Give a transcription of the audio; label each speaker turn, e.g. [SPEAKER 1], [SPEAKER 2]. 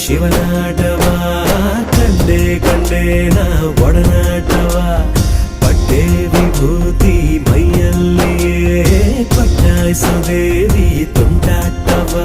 [SPEAKER 1] ಶಿವನಾಟವ ಕಂಡೆ ಕಂಡೆ ನಾ ಒಡನಾಟವ ಪಟ್ಟೆ ವಿಭೂತಿ ಮೈಯಲ್ಲಿಯೇ ಪಟ್ಟಾಯಿಸೋ ದೇವಿ ತುಂಟಾಟವ